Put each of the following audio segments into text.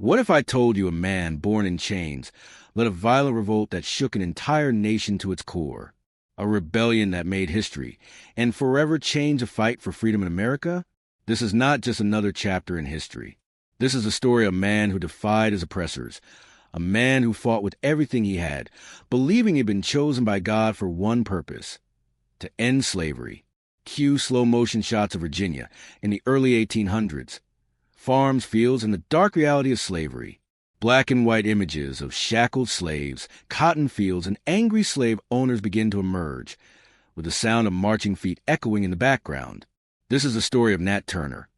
What if I told you a man born in chains led a violent revolt that shook an entire nation to its core? A rebellion that made history and forever changed the fight for freedom in America? This is not just another chapter in history. This is the story of a man who defied his oppressors, a man who fought with everything he had, believing he'd been chosen by God for one purpose: to end slavery. Cue slow-motion shots of Virginia in the early 1800s. Farms, fields, and the dark reality of slavery. Black and white images of shackled slaves, cotton fields, and angry slave owners begin to emerge, with the sound of marching feet echoing in the background. This is the story of Nat Turner,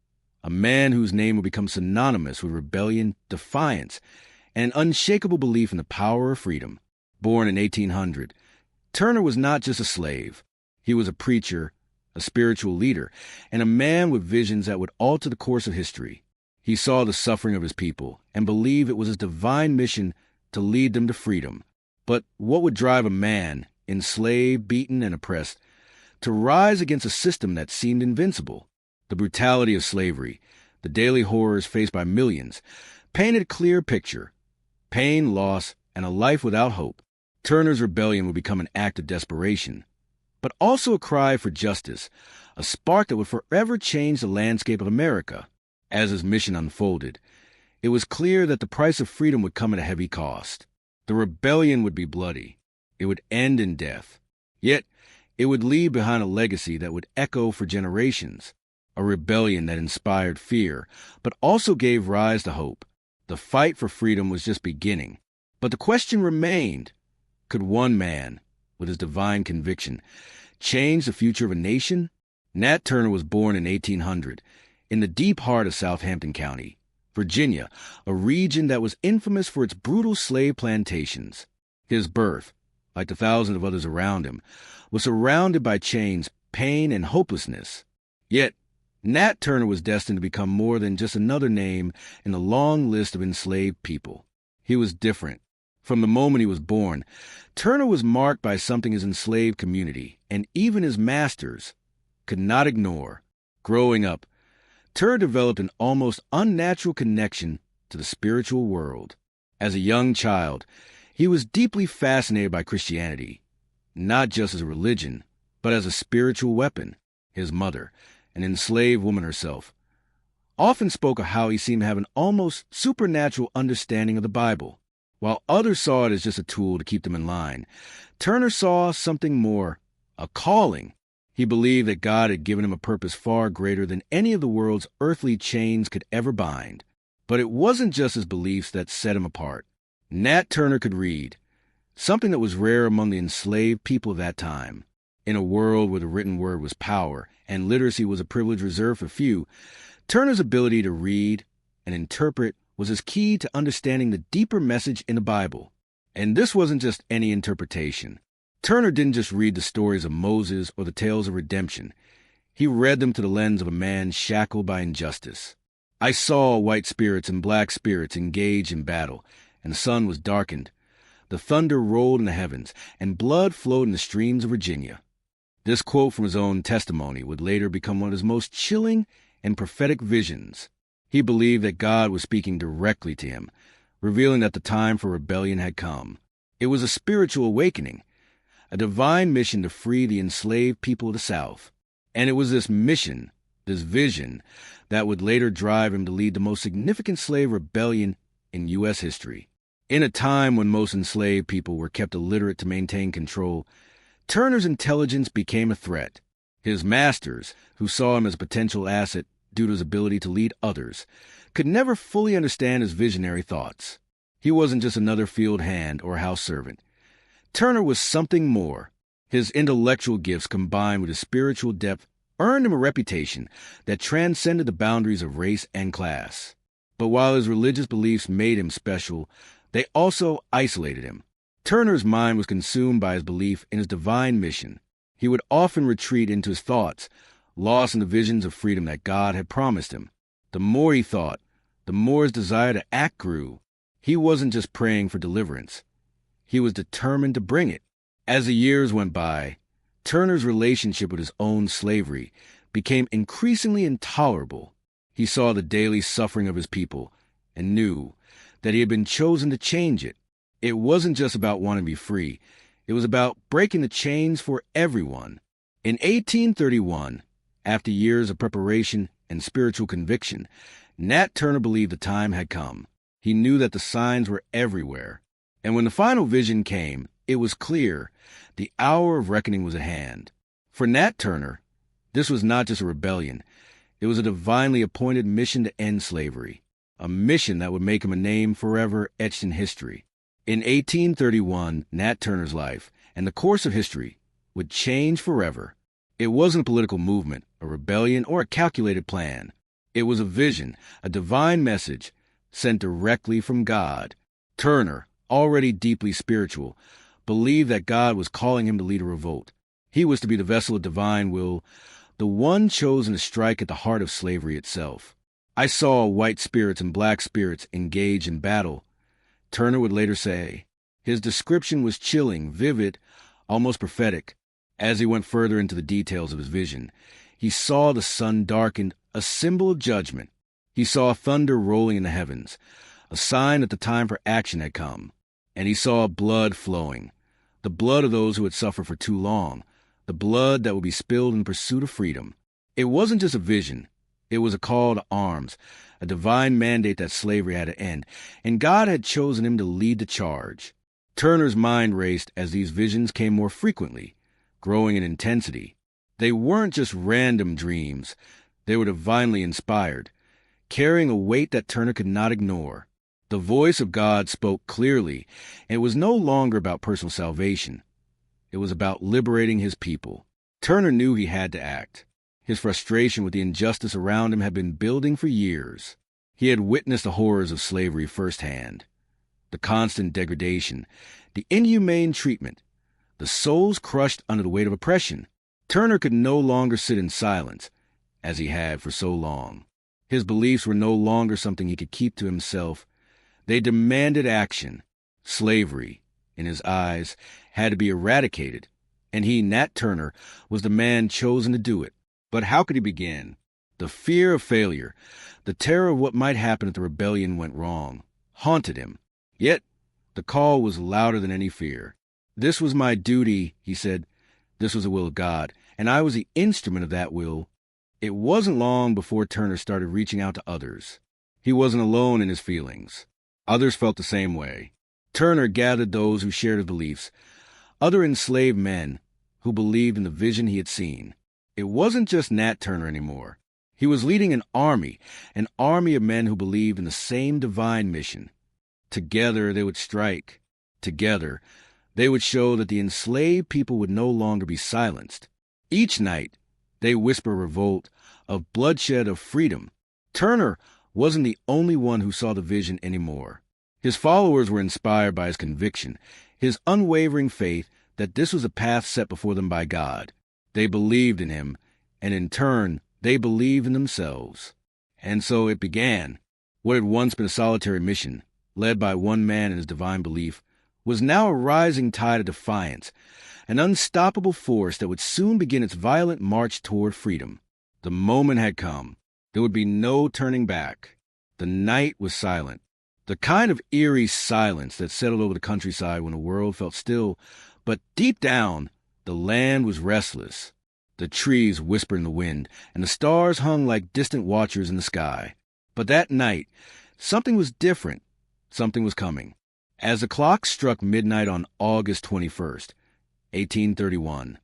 a man whose name will become synonymous with rebellion, defiance, and an unshakable belief in the power of freedom. Born in 1800, Turner was not just a slave. He was a preacher, a spiritual leader, and a man with visions that would alter the course of history. He saw the suffering of his people and believed it was his divine mission to lead them to freedom. But what would drive a man, enslaved, beaten, and oppressed, to rise against a system that seemed invincible? The brutality of slavery, the daily horrors faced by millions, painted a clear picture: pain, loss, and a life without hope. Turner's rebellion would become an act of desperation, but also a cry for justice, a spark that would forever change the landscape of America. As his mission unfolded, it was clear that the price of freedom would come at a heavy cost. The rebellion would be bloody. It would end in death. Yet, it would leave behind a legacy that would echo for generations. A rebellion that inspired fear, but also gave rise to hope. The fight for freedom was just beginning. But the question remained: could one man, with his divine conviction, change the future of a nation? Nat Turner was born in 1800, in the deep heart of Southampton County, Virginia, a region that was infamous for its brutal slave plantations. His birth, like the thousands of others around him, was surrounded by chains, pain, and hopelessness. Yet, Nat Turner was destined to become more than just another name in the long list of enslaved people. He was different. From the moment he was born, Turner was marked by something his enslaved community, and even his masters, could not ignore. Growing up, Turner developed an almost unnatural connection to the spiritual world. As a young child, he was deeply fascinated by Christianity, not just as a religion, but as a spiritual weapon. His mother, an enslaved woman herself, often spoke of how he seemed to have an almost supernatural understanding of the Bible. While others saw it as just a tool to keep them in line, Turner saw something more: a calling. He believed that God had given him a purpose far greater than any of the world's earthly chains could ever bind. But it wasn't just his beliefs that set him apart. Nat Turner could read, something that was rare among the enslaved people of that time. In a world where the written word was power and literacy was a privilege reserved for few, Turner's ability to read and interpret was his key to understanding the deeper message in the Bible. And this wasn't just any interpretation. Turner didn't just read the stories of Moses or the tales of redemption. He read them to the lens of a man shackled by injustice. I saw white spirits and black spirits engage in battle, and the sun was darkened. The thunder rolled in the heavens, and blood flowed in the streams of Virginia. This quote from his own testimony would later become one of his most chilling and prophetic visions. He believed that God was speaking directly to him, revealing that the time for rebellion had come. It was a spiritual awakening, a divine mission to free the enslaved people of the South. And it was this mission, this vision, that would later drive him to lead the most significant slave rebellion in U.S. history. In a time when most enslaved people were kept illiterate to maintain control, Turner's intelligence became a threat. His masters, who saw him as a potential asset due to his ability to lead others, could never fully understand his visionary thoughts. He wasn't just another field hand or house servant. Turner was something more. His intellectual gifts combined with his spiritual depth earned him a reputation that transcended the boundaries of race and class. But while his religious beliefs made him special, they also isolated him. Turner's mind was consumed by his belief in his divine mission. He would often retreat into his thoughts, lost in the visions of freedom that God had promised him. The more he thought, the more his desire to act grew. He wasn't just praying for deliverance. He was determined to bring it. As the years went by, Turner's relationship with his own slavery became increasingly intolerable. He saw the daily suffering of his people and knew that he had been chosen to change it. It wasn't just about wanting to be free. It was about breaking the chains for everyone. In 1831, after years of preparation and spiritual conviction, Nat Turner believed the time had come. He knew that the signs were everywhere. And when the final vision came, it was clear the hour of reckoning was at hand. For Nat Turner, this was not just a rebellion. It was a divinely appointed mission to end slavery, a mission that would make him a name forever etched in history. In 1831, Nat Turner's life and the course of history would change forever. It wasn't a political movement, a rebellion, or a calculated plan. It was a vision, a divine message sent directly from God. Turner, already deeply spiritual, believed that God was calling him to lead a revolt. He was to be the vessel of divine will, the one chosen to strike at the heart of slavery itself. I saw white spirits and black spirits engage in battle, Turner would later say. His description was chilling, vivid, almost prophetic. As he went further into the details of his vision, he saw the sun darkened, a symbol of judgment. He saw thunder rolling in the heavens, a sign that the time for action had come. And he saw blood flowing, the blood of those who had suffered for too long, the blood that would be spilled in pursuit of freedom. It wasn't just a vision. It was a call to arms, a divine mandate that slavery had to end, and God had chosen him to lead the charge. Turner's mind raced as these visions came more frequently, growing in intensity. They weren't just random dreams. They were divinely inspired, carrying a weight that Turner could not ignore. The voice of God spoke clearly, and it was no longer about personal salvation. It was about liberating his people. Turner knew he had to act. His frustration with the injustice around him had been building for years. He had witnessed the horrors of slavery firsthand. The constant degradation, the inhumane treatment, the souls crushed under the weight of oppression. Turner could no longer sit in silence, as he had for so long. His beliefs were no longer something he could keep to himself. They demanded action. Slavery, in his eyes, had to be eradicated, and he, Nat Turner, was the man chosen to do it. But how could he begin? The fear of failure, the terror of what might happen if the rebellion went wrong, haunted him. Yet, the call was louder than any fear. This was my duty, he said. This was the will of God, and I was the instrument of that will. It wasn't long before Turner started reaching out to others. He wasn't alone in his feelings. Others felt the same way. Turner gathered those who shared his beliefs, other enslaved men who believed in the vision he had seen. It wasn't just Nat Turner anymore. He was leading an army of men who believed in the same divine mission. Together they would strike. Together they would show that the enslaved people would no longer be silenced. Each night they whisper revolt, of bloodshed, of freedom. Turner wasn't the only one who saw the vision anymore. His followers were inspired by his conviction, his unwavering faith that this was a path set before them by God. They believed in him, and in turn, they believed in themselves. And so it began. What had once been a solitary mission, led by one man in his divine belief, was now a rising tide of defiance, an unstoppable force that would soon begin its violent march toward freedom. The moment had come. There would be no turning back. The night was silent, the kind of eerie silence that settled over the countryside when the world felt still, but deep down, the land was restless. The trees whispered in the wind, and the stars hung like distant watchers in the sky. But that night, something was different. Something was coming. As the clock struck midnight on August 21st, 1831,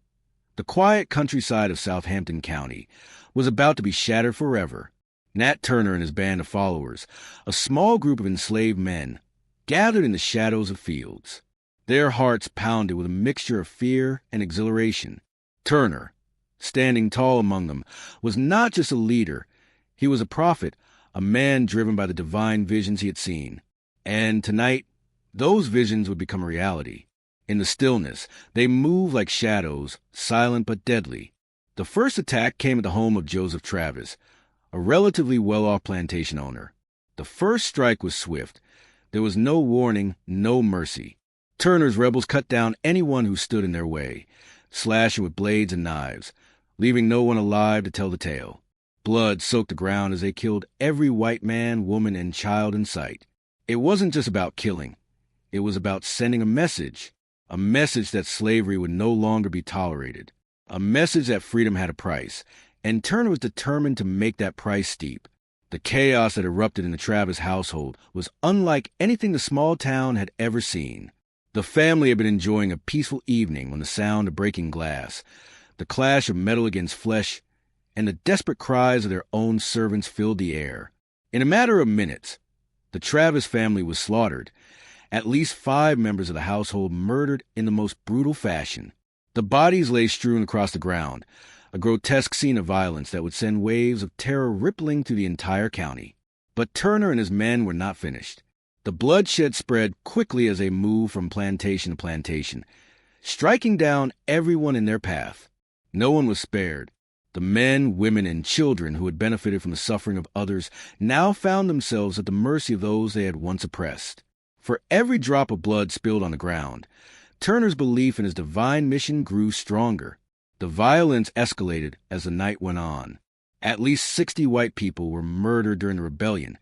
the quiet countryside of Southampton County was about to be shattered forever. Nat Turner and his band of followers, a small group of enslaved men, gathered in the shadows of fields. Their hearts pounded with a mixture of fear and exhilaration. Turner, standing tall among them, was not just a leader. He was a prophet, a man driven by the divine visions he had seen. And tonight, those visions would become a reality. In the stillness, they moved like shadows, silent but deadly. The first attack came at the home of Joseph Travis, a relatively well-off plantation owner. The first strike was swift. There was no warning, no mercy. Turner's rebels cut down anyone who stood in their way, slashing with blades and knives, leaving no one alive to tell the tale. Blood soaked the ground as they killed every white man, woman, and child in sight. It wasn't just about killing. It was about sending a message that slavery would no longer be tolerated, a message that freedom had a price, and Turner was determined to make that price steep. The chaos that erupted in the Travis household was unlike anything the small town had ever seen. The family had been enjoying a peaceful evening when the sound of breaking glass, the clash of metal against flesh, and the desperate cries of their own servants filled the air. In a matter of minutes, the Travis family was slaughtered, at least 5 members of the household murdered in the most brutal fashion. The bodies lay strewn across the ground, a grotesque scene of violence that would send waves of terror rippling through the entire county. But Turner and his men were not finished. The bloodshed spread quickly as they moved from plantation to plantation, striking down everyone in their path. No one was spared. The men, women, and children who had benefited from the suffering of others now found themselves at the mercy of those they had once oppressed. For every drop of blood spilled on the ground, Turner's belief in his divine mission grew stronger. The violence escalated as the night went on. At least 60 white people were murdered during the rebellion,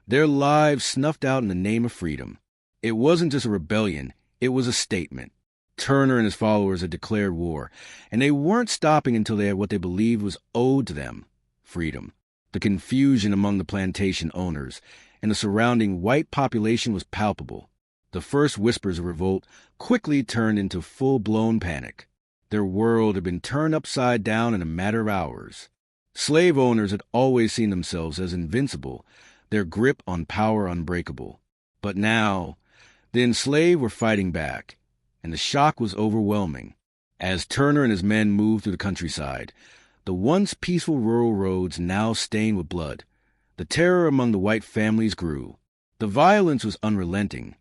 their lives snuffed out in the name of freedom. It wasn't just a rebellion, it was a statement. Turner and his followers had declared war, and they weren't stopping until they had what they believed was owed to them: freedom. The confusion among the plantation owners and the surrounding white population was palpable. The first whispers of revolt quickly turned into full-blown panic. Their world had been turned upside down in a matter of hours. Slave owners had always seen themselves as invincible, their grip on power unbreakable. But now, the enslaved were fighting back, and the shock was overwhelming. As Turner and his men moved through the countryside, the once peaceful rural roads now stained with blood. The terror among the white families grew. The violence was unrelenting.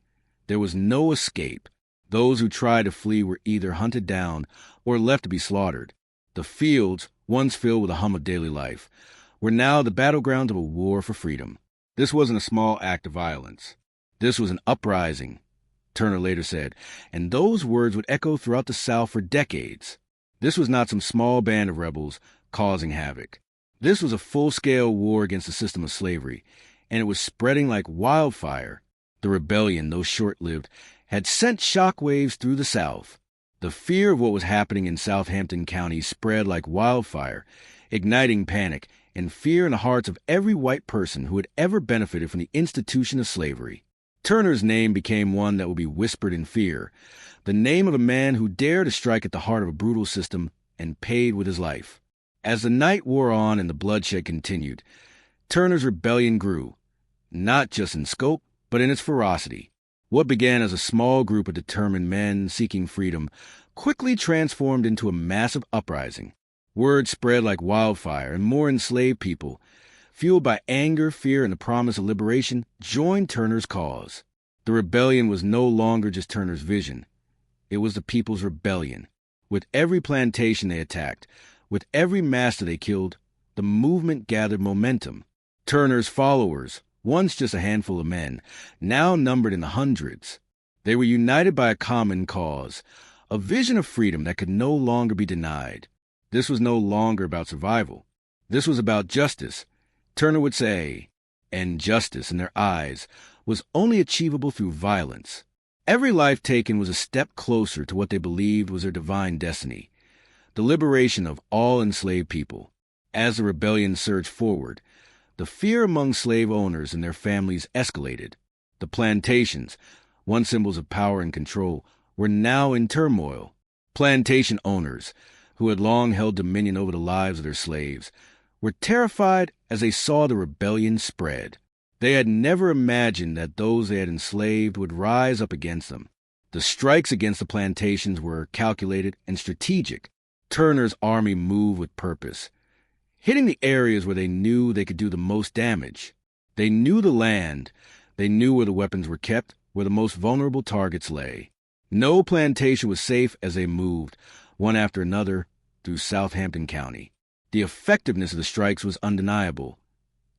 There was no escape. Those who tried to flee were either hunted down or left to be slaughtered. The fields, once filled with the hum of daily life, were now the battlegrounds of a war for freedom. This wasn't a small act of violence. This was an uprising, Turner later said, and those words would echo throughout the South for decades. This was not some small band of rebels causing havoc. This was a full-scale war against the system of slavery, and it was spreading like wildfire. The rebellion, though short-lived, had sent shockwaves through the South. The fear of what was happening in Southampton County spread like wildfire, igniting panic and fear in the hearts of every white person who had ever benefited from the institution of slavery. Turner's name became one that would be whispered in fear, the name of a man who dared to strike at the heart of a brutal system and paid with his life. As the night wore on and the bloodshed continued, Turner's rebellion grew, not just in scope, but in its ferocity. What began as a small group of determined men seeking freedom quickly transformed into a massive uprising. Word spread like wildfire, and more enslaved people, fueled by anger, fear, and the promise of liberation, joined Turner's cause. The rebellion was no longer just Turner's vision. It was the people's rebellion. With every plantation they attacked, with every master they killed, the movement gathered momentum. Turner's followers, once just a handful of men, now numbered in the hundreds. They were united by a common cause, a vision of freedom that could no longer be denied. This was no longer about survival. This was about justice. Turner would say, and justice in their eyes was only achievable through violence. Every life taken was a step closer to what they believed was their divine destiny, the liberation of all enslaved people. As the rebellion surged forward, the fear among slave owners and their families escalated. The plantations, once symbols of power and control, were now in turmoil. Plantation owners, who had long held dominion over the lives of their slaves, were terrified as they saw the rebellion spread. They had never imagined that those they had enslaved would rise up against them. The strikes against the plantations were calculated and strategic. Turner's army moved with purpose, hitting the areas where they knew they could do the most damage. They knew the land. They knew where the weapons were kept, where the most vulnerable targets lay. No plantation was safe as they moved, one after another, through Southampton County. The effectiveness of the strikes was undeniable.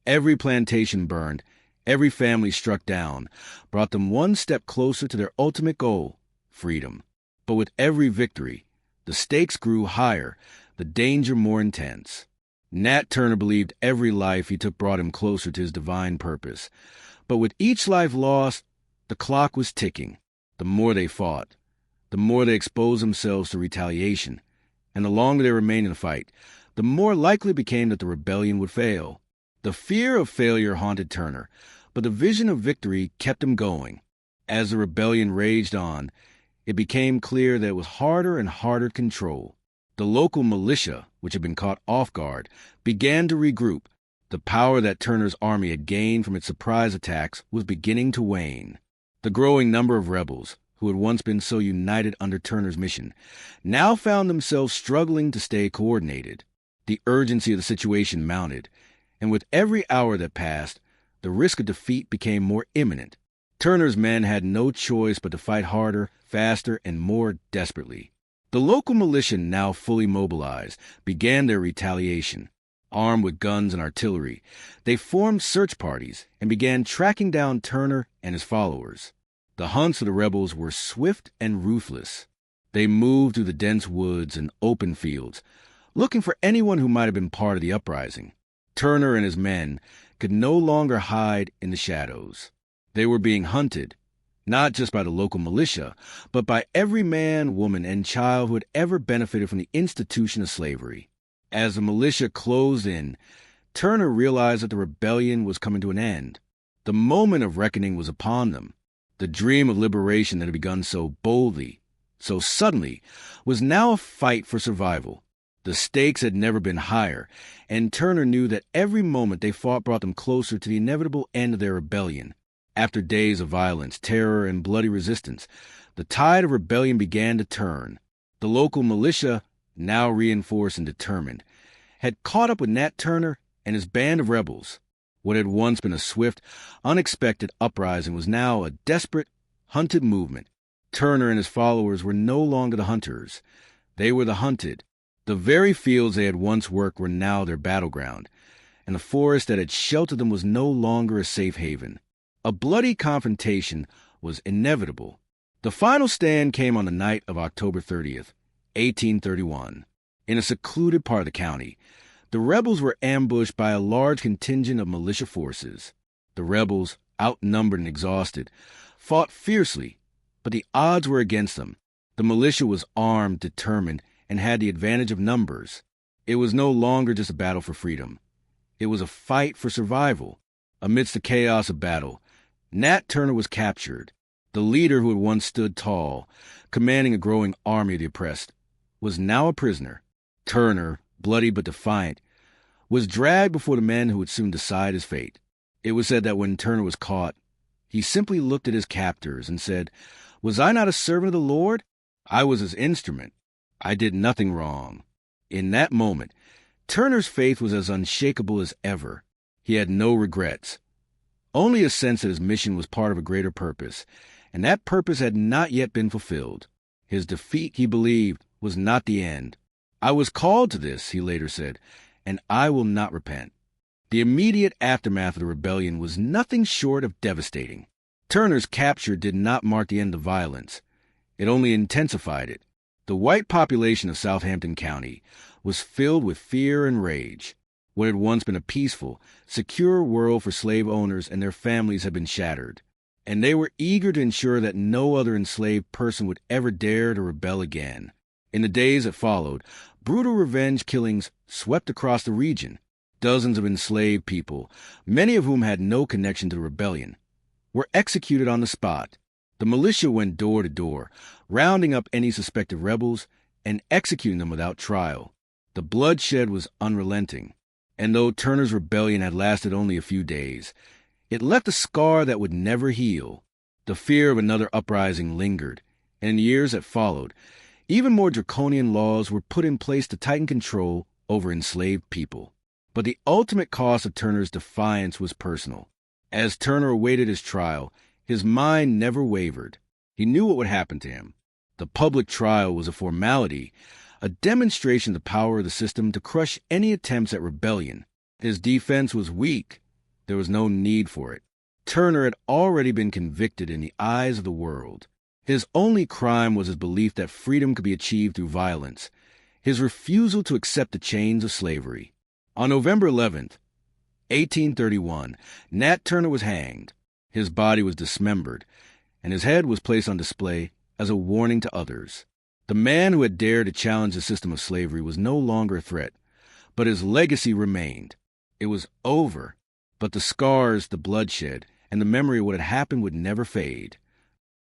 Every plantation burned, every family struck down, brought them one step closer to their ultimate goal, freedom. But with every victory, the stakes grew higher, the danger more intense. Nat Turner believed every life he took brought him closer to his divine purpose. But with each life lost, the clock was ticking. The more they fought, the more they exposed themselves to retaliation. And the longer they remained in the fight, the more likely it became that the rebellion would fail. The fear of failure haunted Turner, but the vision of victory kept him going. As the rebellion raged on, it became clear that it was harder and harder to control. The local militia, which had been caught off guard, began to regroup. The power that Turner's army had gained from its surprise attacks was beginning to wane. The growing number of rebels, who had once been so united under Turner's mission, now found themselves struggling to stay coordinated. The urgency of the situation mounted, and with every hour that passed, the risk of defeat became more imminent. Turner's men had no choice but to fight harder, faster, and more desperately. The local militia, now fully mobilized, began their retaliation. Armed with guns and artillery, they formed search parties and began tracking down Turner and his followers. The hunts of the rebels were swift and ruthless. They moved through the dense woods and open fields, looking for anyone who might have been part of the uprising. Turner and his men could no longer hide in the shadows. They were being hunted, not just by the local militia, but by every man, woman, and child who had ever benefited from the institution of slavery. As the militia closed in, Turner realized that the rebellion was coming to an end. The moment of reckoning was upon them. The dream of liberation that had begun so boldly, so suddenly, was now a fight for survival. The stakes had never been higher, and Turner knew that every moment they fought brought them closer to the inevitable end of their rebellion. After days of violence, terror, and bloody resistance, the tide of rebellion began to turn. The local militia, now reinforced and determined, had caught up with Nat Turner and his band of rebels. What had once been a swift, unexpected uprising was now a desperate, hunted movement. Turner and his followers were no longer the hunters. They were the hunted. The very fields they had once worked were now their battleground, and the forest that had sheltered them was no longer a safe haven. A bloody confrontation was inevitable. The final stand came on the night of October 30th, 1831. In a secluded part of the county, the rebels were ambushed by a large contingent of militia forces. The rebels, outnumbered and exhausted, fought fiercely, but the odds were against them. The militia was armed, determined, and had the advantage of numbers. It was no longer just a battle for freedom. It was a fight for survival. Amidst the chaos of battle, Nat Turner was captured. The leader who had once stood tall, commanding a growing army of the oppressed, was now a prisoner. Turner, bloody but defiant, was dragged before the men who would soon decide his fate. It was said that when Turner was caught, he simply looked at his captors and said, "Was I not a servant of the Lord? I was his instrument. I did nothing wrong." In that moment, Turner's faith was as unshakable as ever. He had no regrets, only a sense that his mission was part of a greater purpose, and that purpose had not yet been fulfilled. His defeat, he believed, was not the end. "I was called to this," he later said, "and I will not repent." The immediate aftermath of the rebellion was nothing short of devastating. Turner's capture did not mark the end of violence. It only intensified it. The white population of Southampton County was filled with fear and rage. What had once been a peaceful, secure world for slave owners and their families had been shattered, and they were eager to ensure that no other enslaved person would ever dare to rebel again. In the days that followed, brutal revenge killings swept across the region. Dozens of enslaved people, many of whom had no connection to the rebellion, were executed on the spot. The militia went door to door, rounding up any suspected rebels and executing them without trial. The bloodshed was unrelenting, and though Turner's rebellion had lasted only a few days, it left a scar that would never heal. The fear of another uprising lingered, and in the years that followed, even more draconian laws were put in place to tighten control over enslaved people. But the ultimate cost of Turner's defiance was personal. As Turner awaited his trial, his mind never wavered. He knew what would happen to him. The public trial was a formality, a demonstration of the power of the system to crush any attempts at rebellion. His defense was weak. There was no need for it. Turner had already been convicted in the eyes of the world. His only crime was his belief that freedom could be achieved through violence, his refusal to accept the chains of slavery. On November 11th, 1831, Nat Turner was hanged. His body was dismembered, and his head was placed on display as a warning to others. The man who had dared to challenge the system of slavery was no longer a threat, but his legacy remained. It was over, but the scars, the bloodshed, and the memory of what had happened would never fade.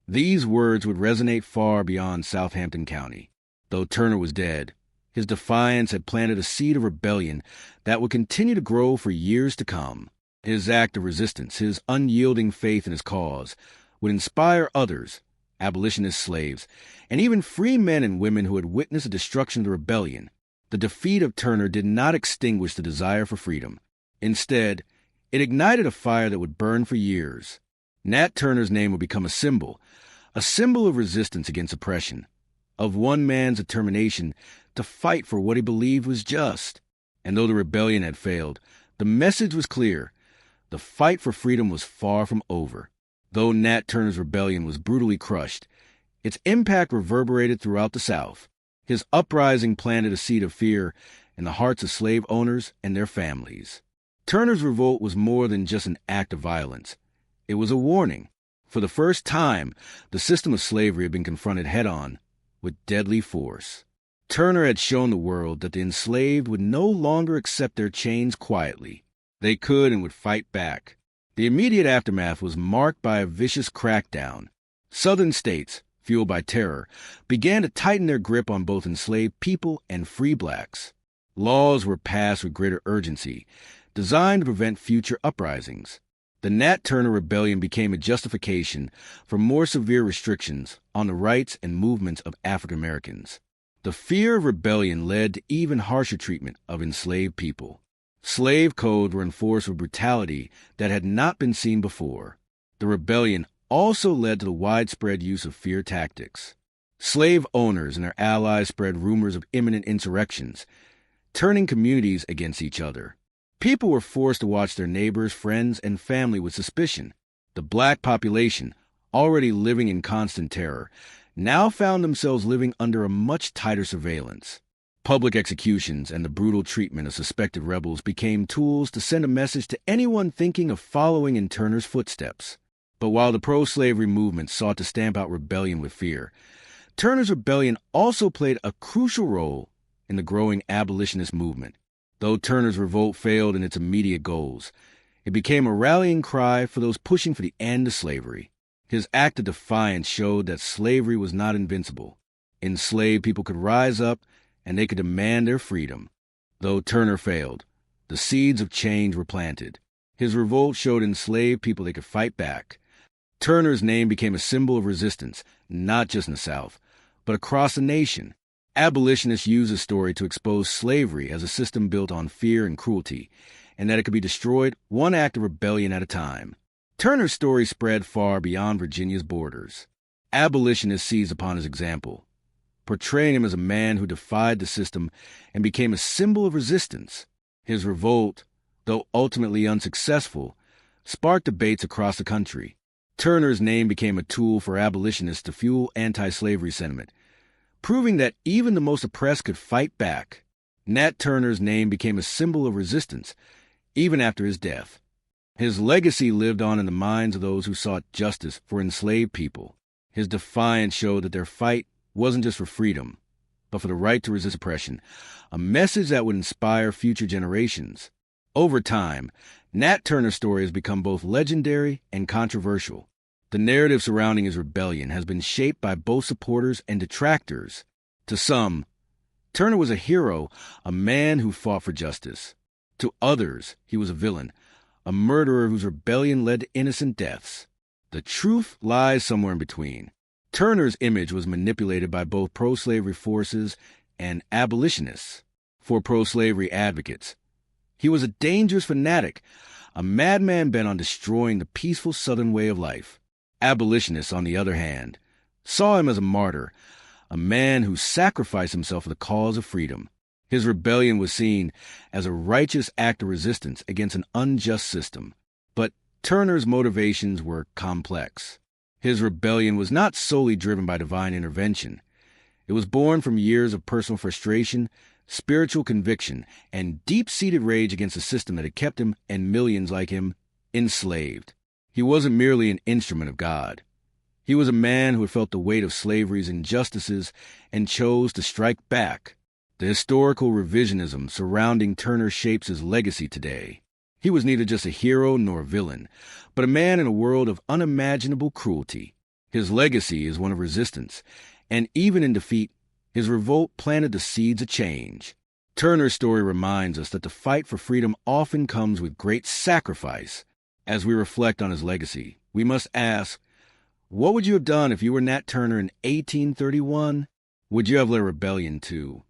These words would resonate far beyond Southampton County. Though Turner was dead, his defiance had planted a seed of rebellion that would continue to grow for years to come. His act of resistance, his unyielding faith in his cause, would inspire others, abolitionist slaves, and even free men and women who had witnessed the destruction of the rebellion. The defeat of Turner did not extinguish the desire for freedom. Instead, it ignited a fire that would burn for years. Nat Turner's name would become a symbol of resistance against oppression, of one man's determination to fight for what he believed was just. And though the rebellion had failed, the message was clear. The fight for freedom was far from over. Though Nat Turner's rebellion was brutally crushed, its impact reverberated throughout the South. His uprising planted a seed of fear in the hearts of slave owners and their families. Turner's revolt was more than just an act of violence. It was a warning. For the first time, the system of slavery had been confronted head-on with deadly force. Turner had shown the world that the enslaved would no longer accept their chains quietly. They could and would fight back. The immediate aftermath was marked by a vicious crackdown. Southern states, fueled by terror, began to tighten their grip on both enslaved people and free blacks. Laws were passed with greater urgency, designed to prevent future uprisings. The Nat Turner Rebellion became a justification for more severe restrictions on the rights and movements of African Americans. The fear of rebellion led to even harsher treatment of enslaved people. Slave codes were enforced with brutality that had not been seen before. The rebellion also led to the widespread use of fear tactics. Slave owners and their allies spread rumors of imminent insurrections, turning communities against each other. People were forced to watch their neighbors, friends, and family with suspicion. The black population, already living in constant terror, now found themselves living under a much tighter surveillance. Public executions and the brutal treatment of suspected rebels became tools to send a message to anyone thinking of following in Turner's footsteps. But while the pro-slavery movement sought to stamp out rebellion with fear, Turner's rebellion also played a crucial role in the growing abolitionist movement. Though Turner's revolt failed in its immediate goals, it became a rallying cry for those pushing for the end of slavery. His act of defiance showed that slavery was not invincible. Enslaved people could rise up and they could demand their freedom. Though Turner failed, the seeds of change were planted. His revolt showed enslaved people they could fight back. Turner's name became a symbol of resistance, not just in the South, but across the nation. Abolitionists used his story to expose slavery as a system built on fear and cruelty, and that it could be destroyed one act of rebellion at a time. Turner's story spread far beyond Virginia's borders. Abolitionists seized upon his example, portraying him as a man who defied the system and became a symbol of resistance. His revolt, though ultimately unsuccessful, sparked debates across the country. Turner's name became a tool for abolitionists to fuel anti-slavery sentiment, proving that even the most oppressed could fight back. Nat Turner's name became a symbol of resistance, even after his death. His legacy lived on in the minds of those who sought justice for enslaved people. His defiance showed that their fight wasn't just for freedom, but for the right to resist oppression, a message that would inspire future generations. Over time, Nat Turner's story has become both legendary and controversial. The narrative surrounding his rebellion has been shaped by both supporters and detractors. To some, Turner was a hero, a man who fought for justice. To others, he was a villain, a murderer whose rebellion led to innocent deaths. The truth lies somewhere in between. Turner's image was manipulated by both pro-slavery forces and abolitionists. For pro-slavery advocates, he was a dangerous fanatic, a madman bent on destroying the peaceful Southern way of life. Abolitionists, on the other hand, saw him as a martyr, a man who sacrificed himself for the cause of freedom. His rebellion was seen as a righteous act of resistance against an unjust system. But Turner's motivations were complex. His rebellion was not solely driven by divine intervention. It was born from years of personal frustration, spiritual conviction, and deep-seated rage against a system that had kept him and millions like him enslaved. He wasn't merely an instrument of God. He was a man who had felt the weight of slavery's injustices and chose to strike back. The historical revisionism surrounding Turner shapes his legacy today. He was neither just a hero nor a villain, but a man in a world of unimaginable cruelty. His legacy is one of resistance, and even in defeat, his revolt planted the seeds of change. Turner's story reminds us that the fight for freedom often comes with great sacrifice. As we reflect on his legacy, we must ask, what would you have done if you were Nat Turner in 1831? Would you have led a rebellion too?